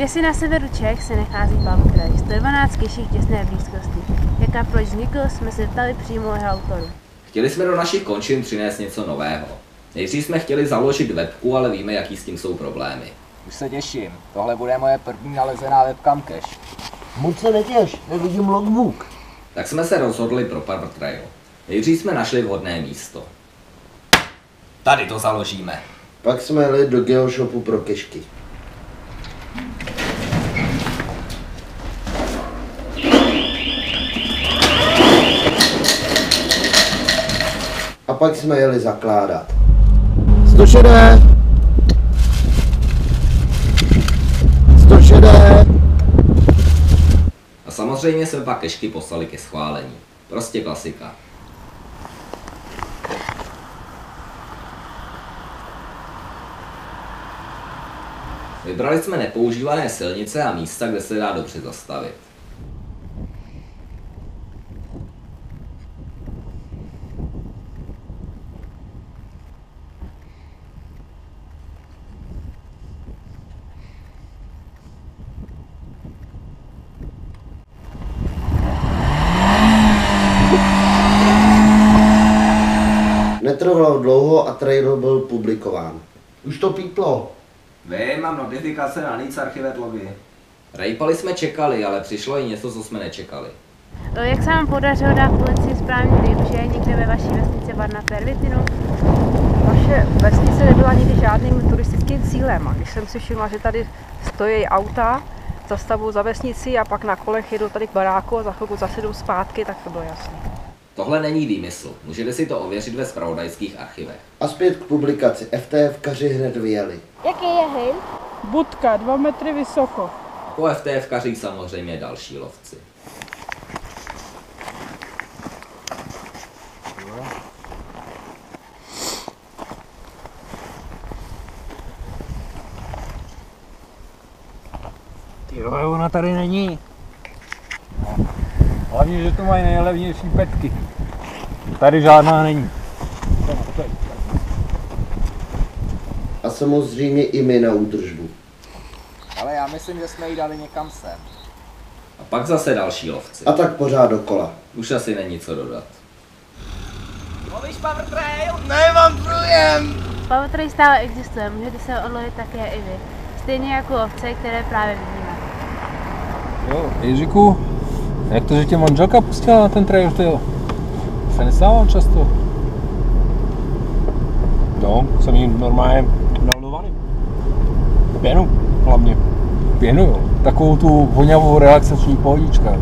Kdysi na severu Čech se nachází Powertrail, 112 keší v těsné blízkosti. Jak a proč vznikl, jsme se ptali přímo jeho autoru. Chtěli jsme do našich končin přinést něco nového. Nejdřív jsme chtěli založit webku, ale víme, jaký s tím jsou problémy. Už se těším. Tohle bude moje první nalezená webcam cache. Moc se netěš, nevidím logbook. Tak jsme se rozhodli pro Powertrail. Nejdřív jsme našli vhodné místo. Tady to založíme. Pak jsme jeli do geoshopu pro kešky. A pak jsme jeli zakládat. 160! 160! A samozřejmě jsme pak kešky poslali ke schválení. Prostě klasika. Vybrali jsme nepoužívané silnice a místa, kde se dá dobře zastavit. Netrvalo dlouho a trailer byl publikován. Už to píplo. Mám notifikace na Needs Archivet logy. Rejpali jsme čekali, ale přišlo i něco, co jsme nečekali. Jak se vám podařilo dát policii správný tip, že je někde ve vaší vesnici Varna Pervitinu? Naše vesnice nebyla nikdy žádným turistickým cílem. A když jsem si všimla, že tady stojí auta, zastavují za vesnici a pak na kolech jedou tady k baráku a za chvilku zase jdou zpátky, tak to bylo jasné. Tohle není výmysl, můžete si to ověřit ve zpravodajských archivech. A zpět k publikaci. FTF-kaři hned vyjeli. Jaký je hejl? Budka, 2 metry vysoko. Po FTF-kařích samozřejmě další lovci. Tyhle, ona tady není. Hlavně, že to mají nejlevnější petky. Tady žádná není. A samozřejmě i my na údržbu. Ale já myslím, že jsme ji dali někam sem. A pak zase další lovci. A tak pořád dokola. Už asi není co dodat. Lovíš Powertrail? Powertrail stále existuje, můžete se odlovit také i vy. Stejně jako lovce, které právě vidíme. Jo, Jiříku, jak to, že tě manželka pustila na ten trail, tyjo? Se nestávám často. No, jsem jí normálně dal do vany. Pěnu, hlavně. Pěnu, jo. Takovou tu voňavou relaxační pohodička.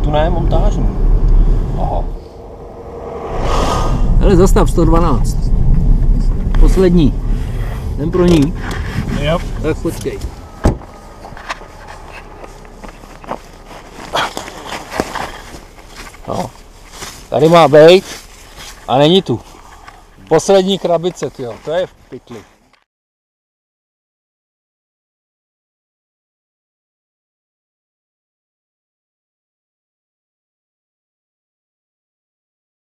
Tu ne, montážní. Aha. Hele, zastav 112. Poslední. Jdem pro ní. Jo. Tak počkej. No. Tady má být a není tu. Poslední krabice, tyjo, to je v pytli.